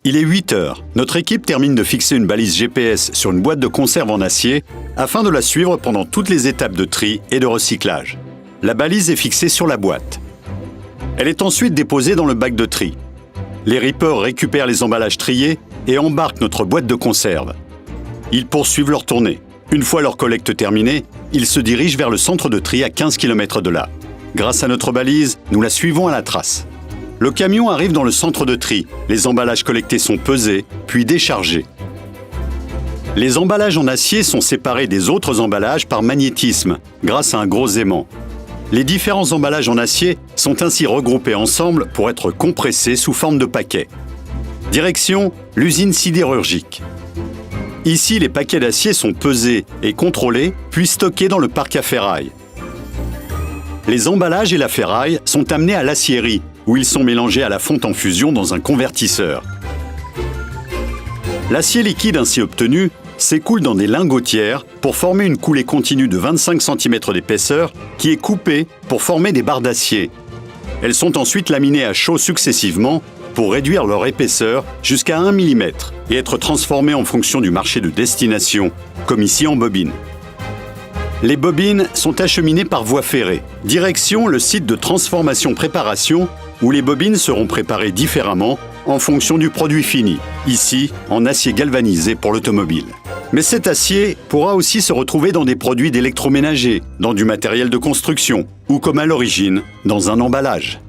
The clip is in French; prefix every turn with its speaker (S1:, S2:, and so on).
S1: Il est 8 heures. Notre équipe termine de fixer une balise GPS sur une boîte de conserve en acier afin de la suivre pendant toutes les étapes de tri et de recyclage. La balise est fixée sur la boîte. Elle est ensuite déposée dans le bac de tri. Les rippers récupèrent les emballages triés et embarquent notre boîte de conserve. Ils poursuivent leur tournée. Une fois leur collecte terminée, ils se dirigent vers le centre de tri à 15 km de là. Grâce à notre balise, nous la suivons à la trace. Le camion arrive dans le centre de tri. Les emballages collectés sont pesés, puis déchargés. Les emballages en acier sont séparés des autres emballages par magnétisme, grâce à un gros aimant. Les différents emballages en acier sont ainsi regroupés ensemble pour être compressés sous forme de paquets. Direction l'usine sidérurgique. Ici, les paquets d'acier sont pesés et contrôlés, puis stockés dans le parc à ferraille. Les emballages et la ferraille sont amenés à l'aciérie, où ils sont mélangés à la fonte en fusion dans un convertisseur. L'acier liquide ainsi obtenu s'écoule dans des lingotières pour former une coulée continue de 25 cm d'épaisseur qui est coupée pour former des barres d'acier. Elles sont ensuite laminées à chaud successivement pour réduire leur épaisseur jusqu'à 1 mm et être transformées en fonction du marché de destination, comme ici en bobine. Les bobines sont acheminées par voie ferrée. Direction le site de transformation-préparation où les bobines seront préparées différemment en fonction du produit fini, ici en acier galvanisé pour l'automobile. Mais cet acier pourra aussi se retrouver dans des produits d'électroménager, dans du matériel de construction ou comme à l'origine, dans un emballage.